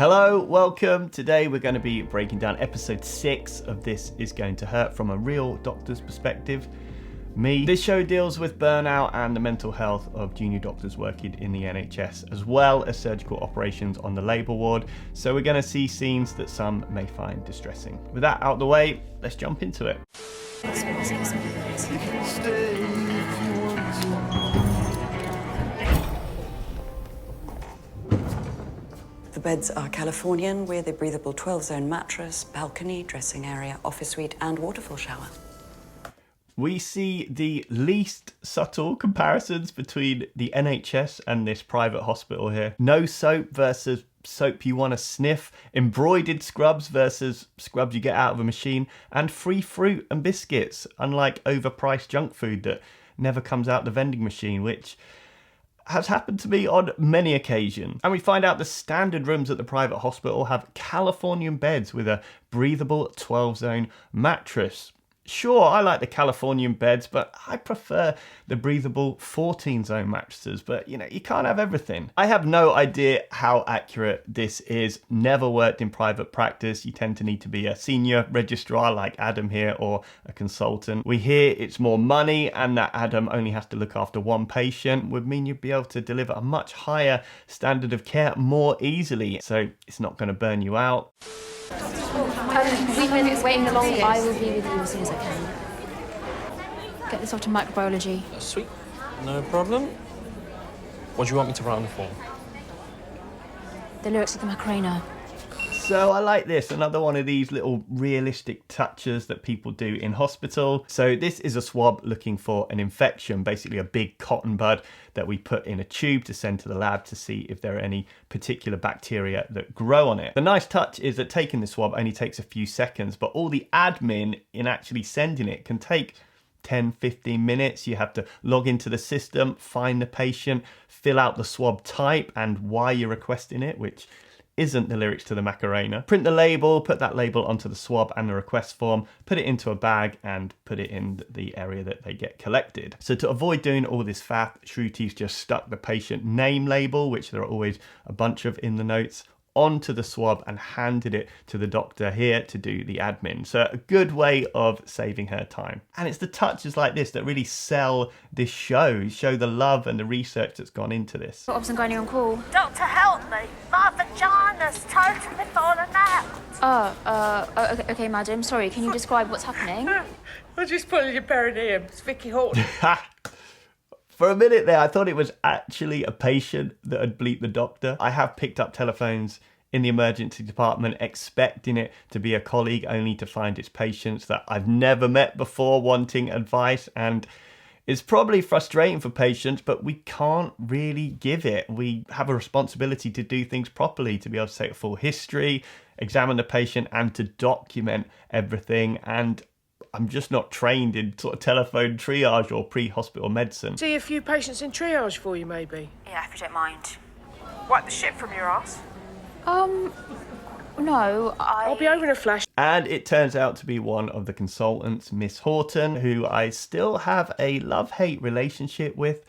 Hello, welcome. Today we're going to be breaking down episode 6 of This Is Going to Hurt from a real doctor's perspective. Me. This show deals with burnout and the mental health of junior doctors working in the NHS, as well as surgical operations on the labour ward. So we're going to see scenes that some may find distressing. With that out the way, let's jump into it. The beds are Californian with a breathable 12-zone mattress, balcony, dressing area, office suite and waterfall shower. We see the least subtle comparisons between the NHS and this private hospital here. No soap versus soap you want to sniff, embroidered scrubs versus scrubs you get out of a machine, and free fruit and biscuits, unlike overpriced junk food that never comes out the vending machine, which has happened to me on many occasions. And we find out the standard rooms at the private hospital have Californian beds with a breathable 12-zone mattress. Sure, I like the Californian beds, but I prefer the breathable 14-zone mattresses. But, you can't have everything. I have no idea how accurate this is. Never worked in private practice. You tend to need to be a senior registrar like Adam here or a consultant. We hear it's more money and that Adam only has to look after one patient would mean you'd be able to deliver a much higher standard of care more easily. So it's not going to burn you out. We've been waiting the longest. I will be with you as soon as I can. Get this off to microbiology. Sweet, no problem. What do you want me to write on the form? The lyrics of the Macarena. So I like this, another one of these little realistic touches that people do in hospital. So this is a swab looking for an infection, basically a big cotton bud that we put in a tube to send to the lab to see if there are any particular bacteria that grow on it. The nice touch is that taking the swab only takes a few seconds, but all the admin in actually sending it can take 10-15 minutes. You have to log into the system, find the patient, fill out the swab type and why you're requesting it, which isn't the lyrics to the Macarena. Print the label, put that label onto the swab and the request form, put it into a bag and put it in the area that they get collected. So to avoid doing all this faff, Shruti's just stuck the patient name label, which there are always a bunch of in the notes, onto the swab and handed it to the doctor here to do the admin. So a good way of saving her time. And it's the touches like this that really sell this show the love and the research that's gone into this. What option going on call? Doctor, help me! My vagina's totally fallen out! Okay, madam. Sorry, can you describe what's happening? I just put in your perineum. It's Vicky Horton. For a minute there, I thought it was actually a patient that had bleeped the doctor. I have picked up telephones in the emergency department expecting it to be a colleague, only to find it's patients that I've never met before wanting advice. And it's probably frustrating for patients, but we can't really give it. We have a responsibility to do things properly, to be able to take a full history, examine the patient and to document everything. And I'm just not trained in sort of telephone triage or pre-hospital medicine. See a few patients in triage for you, maybe? Yeah, if you don't mind. Wipe the shit from your ass. No, I'll be over in a flash. And it turns out to be one of the consultants, Miss Horton, who I still have a love-hate relationship with.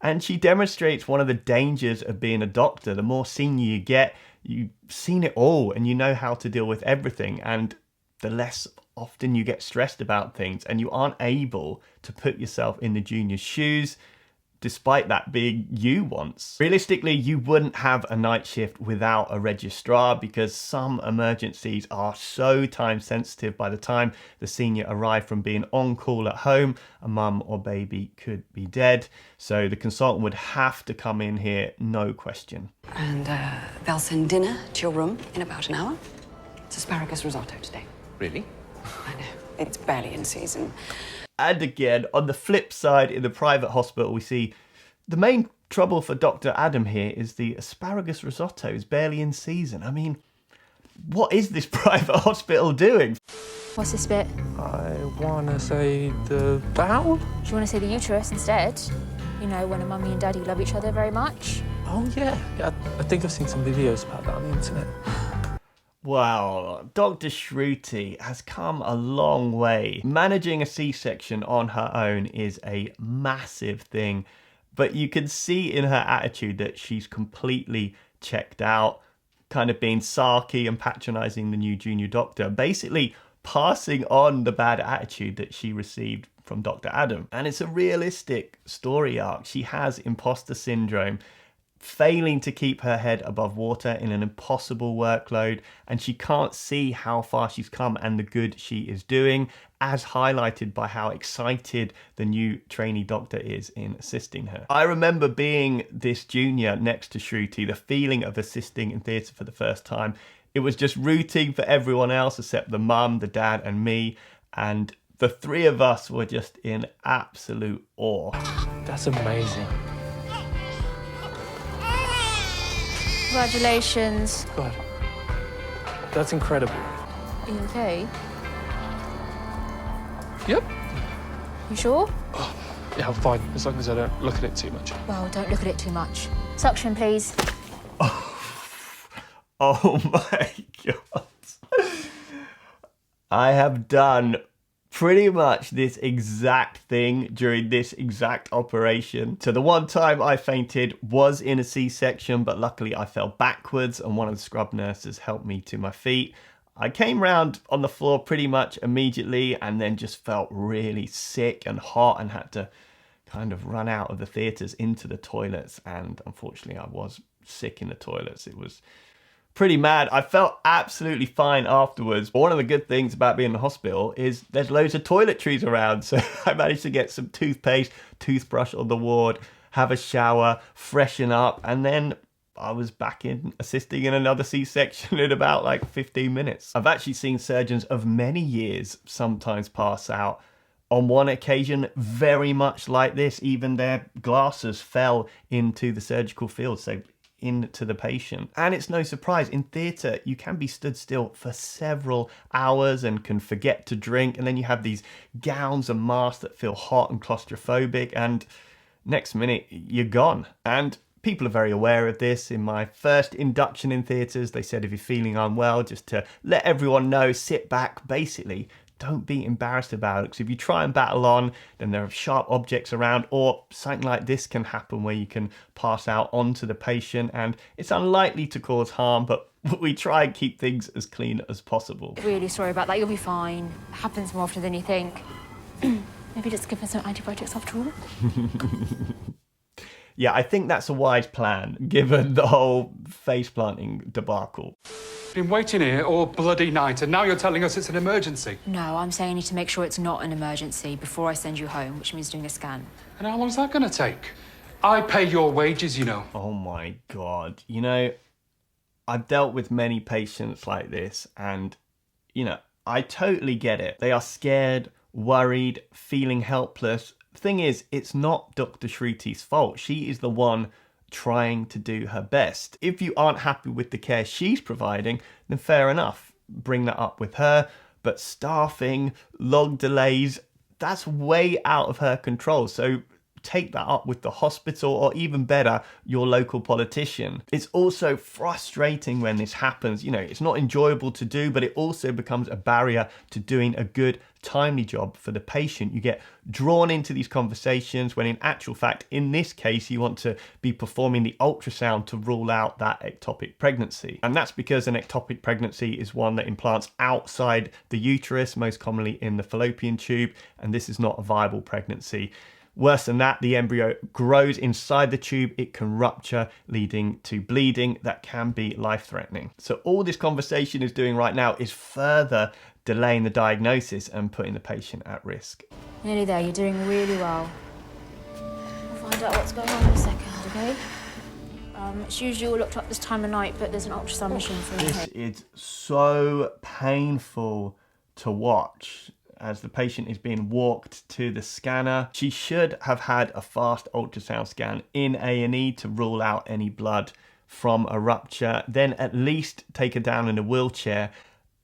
And she demonstrates one of the dangers of being a doctor. The more senior you get, you've seen it all and you know how to deal with everything. And the less often you get stressed about things and you aren't able to put yourself in the junior's shoes, despite that being you once. Realistically, you wouldn't have a night shift without a registrar because some emergencies are so time sensitive. By the time the senior arrived from being on call at home, a mum or baby could be dead. So the consultant would have to come in here, no question. And they'll send dinner to your room in about an hour. It's asparagus risotto today. Really? I know, it's barely in season. And again, on the flip side, in the private hospital, we see the main trouble for Dr. Adam here is the asparagus risotto is barely in season. I mean, what is this private hospital doing? What's this bit? I want to say the bowel. Do you want to say the uterus instead? You know, when a mummy and daddy love each other very much. Oh, yeah. I think I've seen some videos about that on the internet. Wow, Dr. Shruti has come a long way. Managing a C-section on her own is a massive thing, but you can see in her attitude that she's completely checked out. kind of being sarky and patronising the new junior doctor, basically passing on the bad attitude that she received from Dr. Adam. And it's a realistic story arc. She has imposter syndrome, failing to keep her head above water in an impossible workload, and she can't see how far she's come and the good she is doing, as highlighted by how excited the new trainee doctor is in assisting her. I remember being this junior next to Shruti, the feeling of assisting in theatre for the first time. It was just routine for everyone else except the mum, the dad and me, and the three of us were just in absolute awe. That's amazing. Congratulations. God, that's incredible. Are you okay? Yep. You sure? Yeah, I'm fine, as long as I don't look at it too much. Well, don't look at it too much. Suction, please. Oh my God. I have done pretty much this exact thing during this exact operation. So the one time I fainted was in a C-section, but luckily I fell backwards and one of the scrub nurses helped me to my feet. I came round on the floor pretty much immediately and then just felt really sick and hot and had to kind of run out of the theatres into the toilets, and unfortunately I was sick in the toilets. It was pretty mad. I felt absolutely fine afterwards. But one of the good things about being in the hospital is there's loads of toiletries around. So I managed to get some toothpaste, toothbrush on the ward, have a shower, freshen up, and then I was back in assisting in another C-section in about like 15 minutes. I've actually seen surgeons of many years sometimes pass out. On one occasion, very much like this, even their glasses fell into the surgical field, so into the patient. And it's no surprise, in theatre you can be stood still for several hours and can forget to drink, and then you have these gowns and masks that feel hot and claustrophobic, and next minute you're gone. And people are very aware of this. In my first induction in theatres, they said if you're feeling unwell, just to let everyone know, sit back, basically don't be embarrassed about it, because if you try and battle on, then there are sharp objects around, or something like this can happen where you can pass out onto the patient, and it's unlikely to cause harm, but we try and keep things as clean as possible. Really sorry about that. You'll be fine. It happens more often than you think. Maybe just give her some antibiotics after all. Yeah, I think that's a wise plan, given the whole face planting debacle. Been waiting here all bloody night, and now you're telling us it's an emergency. No, I'm saying I need to make sure it's not an emergency before I send you home, which means doing a scan. And how long's that going to take? I pay your wages, you know. Oh my God. You know, I've dealt with many patients like this, and, you know, I totally get it. They are scared, worried, feeling helpless. The thing is, it's not Dr. Shruti's fault. She is the one trying to do her best. If you aren't happy with the care she's providing, then fair enough, bring that up with her. But staffing, long delays, that's way out of her control. So take that up with the hospital, or even better, your local politician. It's also frustrating when this happens. You know, it's not enjoyable to do, but it also becomes a barrier to doing a good, timely job for the patient. You get drawn into these conversations when in actual fact, in this case, you want to be performing the ultrasound to rule out that ectopic pregnancy. And that's because an ectopic pregnancy is one that implants outside the uterus, most commonly in the fallopian tube, and this is not a viable pregnancy. Worse than that, the embryo grows inside the tube, it can rupture, leading to bleeding that can be life-threatening. So all this conversation is doing right now is further delaying the diagnosis and putting the patient at risk. Nearly there, you're doing really well. We'll find out what's going on in a second, okay? It's usually all looked up this time of night, but there's an ultrasound machine for you. This is so painful to watch as the patient is being walked to the scanner. She should have had a fast ultrasound scan in A&E to rule out any blood from a rupture, then at least take her down in a wheelchair.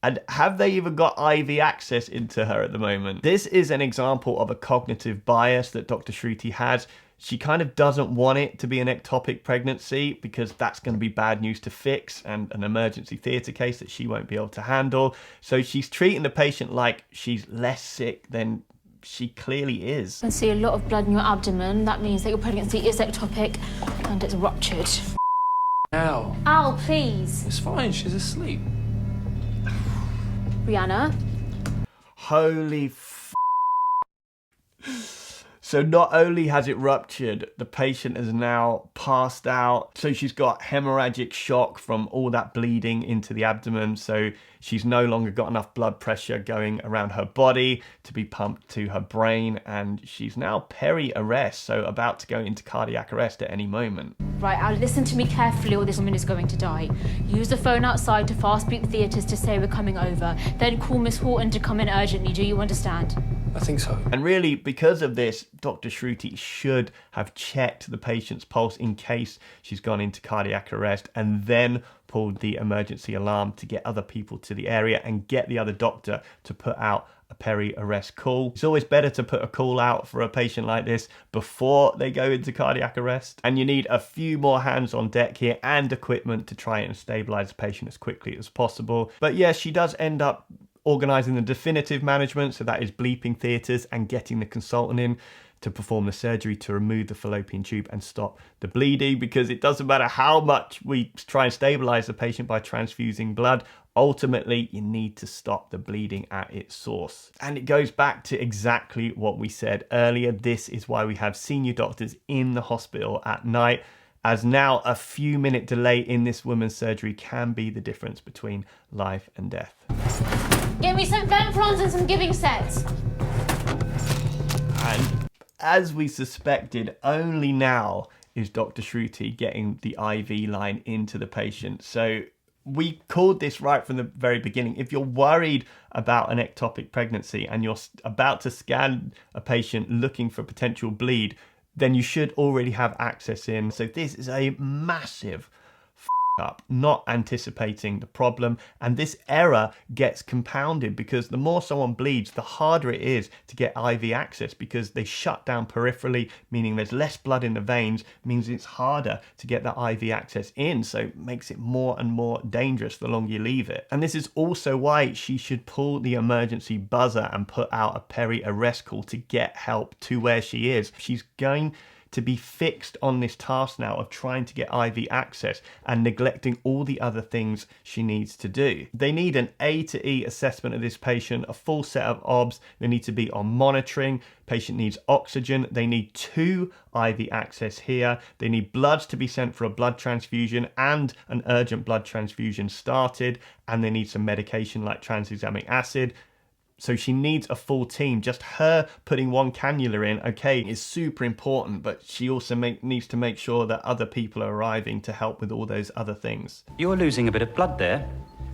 And have they even got IV access into her at the moment? This is an example of a cognitive bias that Dr. Shruti has. She kind of doesn't want it to be an ectopic pregnancy because that's going to be bad news to fix and an emergency theatre case that she won't be able to handle. So she's treating the patient like she's less sick than she clearly is. I can see a lot of blood in your abdomen. That means that your pregnancy is ectopic and it's ruptured. Ow. Ow. now, please. It's fine, she's asleep. Brianna? Holy So not only has it ruptured, the patient has now passed out. So she's got hemorrhagic shock from all that bleeding into the abdomen. So she's no longer got enough blood pressure going around her body to be pumped to her brain. And she's now peri-arrest, so about to go into cardiac arrest at any moment. Right, Al, listen to me carefully or this woman is going to die. Use the phone outside to fast beat the theatres to say we're coming over. Then call Miss Horton to come in urgently. Do you understand? I think so. And really, because of this, Dr. Shruti should have checked the patient's pulse in case she's gone into cardiac arrest and then pulled the emergency alarm to get other people to the area and get the other doctor to put out a peri-arrest call. It's always better to put a call out for a patient like this before they go into cardiac arrest. And you need a few more hands on deck here and equipment to try and stabilize the patient as quickly as possible. But yes, she does end up organising the definitive management, so that is bleeping theatres and getting the consultant in to perform the surgery to remove the fallopian tube and stop the bleeding, because it doesn't matter how much we try and stabilise the patient by transfusing blood, ultimately you need to stop the bleeding at its source. And it goes back to exactly what we said earlier. This is why we have senior doctors in the hospital at night, as now a few minute delay in this woman's surgery can be the difference between life and death. Get me some Benfrons and some giving sets. And as we suspected, only now is Dr. Shruti getting the IV line into the patient. So we called this right from the very beginning. If you're worried about an ectopic pregnancy and you're about to scan a patient looking for potential bleed, then you should already have access in. So this is a massive up, not anticipating the problem, and this error gets compounded because the more someone bleeds, the harder it is to get IV access, because they shut down peripherally, meaning there's less blood in the veins, means it's harder to get that IV access in, so it makes it more and more dangerous the longer you leave it. And this is also why she should pull the emergency buzzer and put out a peri-arrest call to get help to where she is. She's going to be fixed on this task now of trying to get IV access and neglecting all the other things she needs to do. They need an A to E assessment of this patient, a full set of OBS. They need to be on monitoring. Patient needs oxygen. They need 2 IV access here. They need bloods to be sent for a blood transfusion and an urgent blood transfusion started. And they need some medication like tranexamic acid. So she needs a full team. Just her putting one cannula in, okay, is super important, but she also needs to make sure that other people are arriving to help with all those other things. You're losing a bit of blood there.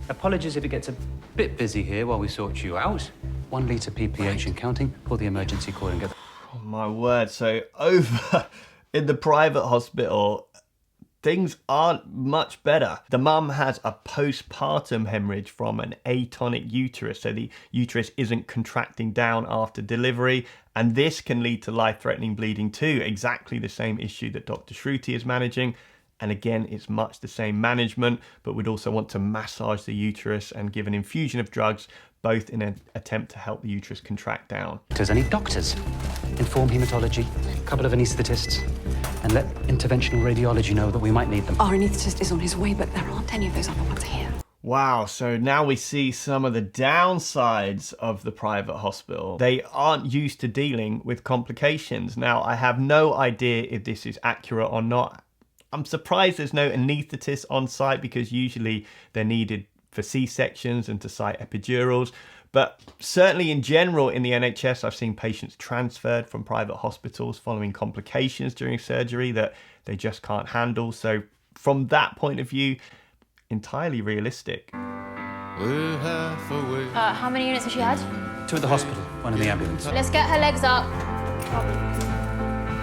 Apologies if it gets a bit busy here while we sort you out. 1 litre pph and counting. Pull the emergency cord and get... Oh my word. So over in the private hospital, things aren't much better. The mum has a postpartum hemorrhage from an atonic uterus, so the uterus isn't contracting down after delivery, and this can lead to life-threatening bleeding too, exactly the same issue that Dr. Shruti is managing. And again, it's much the same management, but we'd also want to massage the uterus and give an infusion of drugs, both in an attempt to help the uterus contract down. If there's any doctors, inform haematology, a couple of anaesthetists, and let interventional radiology know that we might need them. Our anaesthetist is on his way, but there aren't any of those other ones here. Wow, so now we see some of the downsides of the private hospital. They aren't used to dealing with complications. Now, I have no idea if this is accurate or not. I'm surprised there's no anaesthetist on site, because usually they're needed for C-sections and to site epidurals. But certainly in general in the NHS, I've seen patients transferred from private hospitals following complications during surgery that they just can't handle. So from that point of view, entirely realistic. How many units has she had? 2 at the hospital, 1 in the ambulance. Let's get her legs up.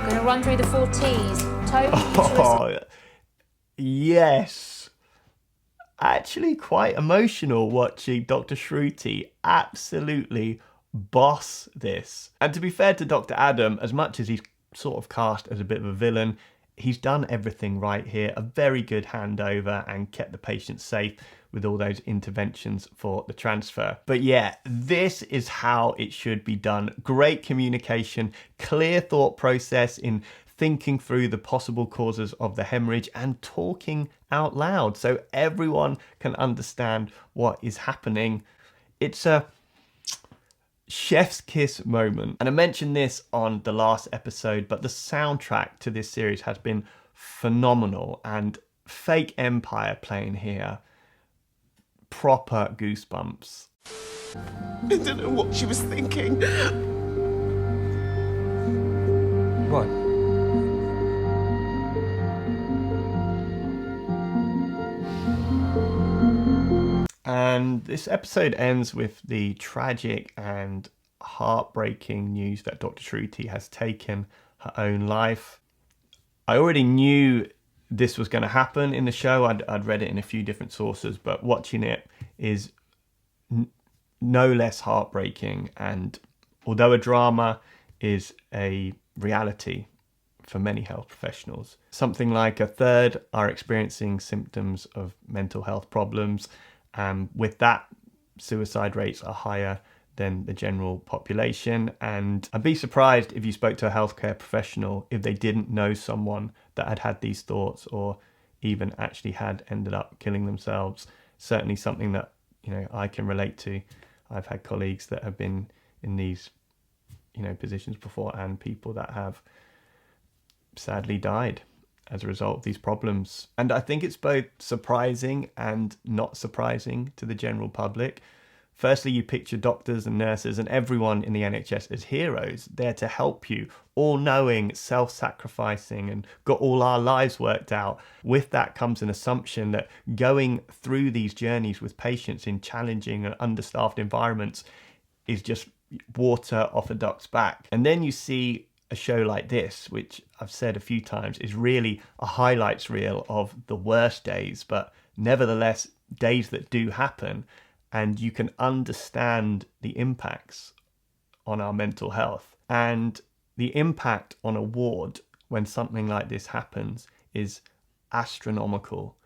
Gonna run through the 4 T's. Toe, Oh, yes. Actually quite emotional watching Dr. Shruti absolutely boss this. And to be fair to Dr. Adam, as much as he's sort of cast as a bit of a villain, he's done everything right here. A very good handover and kept the patient safe with all those interventions for the transfer. But yeah, this is how it should be done. Great communication, clear thought process in thinking through the possible causes of the hemorrhage and talking out loud so everyone can understand what is happening. It's a chef's kiss moment. And I mentioned this on the last episode, but the soundtrack to this series has been phenomenal, and Fake Empire playing here, proper goosebumps. I don't know what she was thinking. What? And this episode ends with the tragic and heartbreaking news that Dr. Shruti has taken her own life. I already knew this was going to happen in the show. I'd read it in a few different sources, but watching it is no less heartbreaking. And although a drama is a reality for many health professionals, something like a third are experiencing symptoms of mental health problems. With that, suicide rates are higher than the general population. And I'd be surprised if you spoke to a healthcare professional if they didn't know someone that had had these thoughts or even actually had ended up killing themselves. Certainly something that, you know, I can relate to. I've had colleagues that have been in these, you know, positions before, and people that have sadly died as a result of these problems. And I think it's both surprising and not surprising to the general public. Firstly, you picture doctors and nurses and everyone in the NHS as heroes, there to help you, all-knowing, self-sacrificing, and got all our lives worked out. With that comes an assumption that going through these journeys with patients in challenging and understaffed environments is just water off a duck's back. And then you see a show like this, which I've said a few times is really a highlights reel of the worst days, but nevertheless days that do happen, and you can understand the impacts on our mental health. And the impact on a ward when something like this happens is astronomical.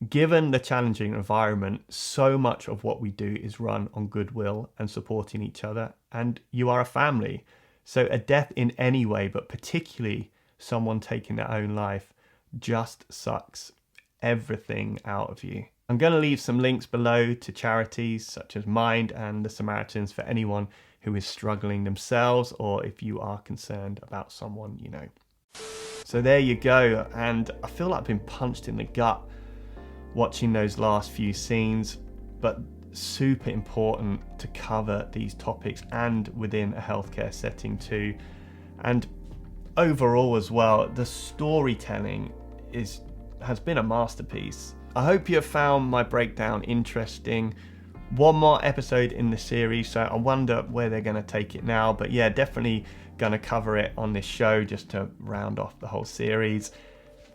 Given the challenging environment, so much of what we do is run on goodwill and supporting each other, and you are a family. So a death in any way, but particularly someone taking their own life, just sucks everything out of you. I'm going to leave some links below to charities such as Mind and the Samaritans for anyone who is struggling themselves, or if you are concerned about someone you know. So there you go, and I feel like I've been punched in the gut watching those last few scenes, but super important to cover these topics and within a healthcare setting too. And overall as well, the storytelling has been a masterpiece. I hope you have found my breakdown interesting. One more episode in the series, so I wonder where they're going to take it now, but yeah, definitely going to cover it on this show just to round off the whole series.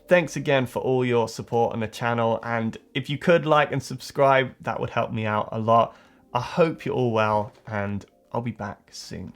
Thanks again for all your support on the channel, and if you could like and subscribe, that would help me out a lot. I hope you're all well, and I'll be back soon.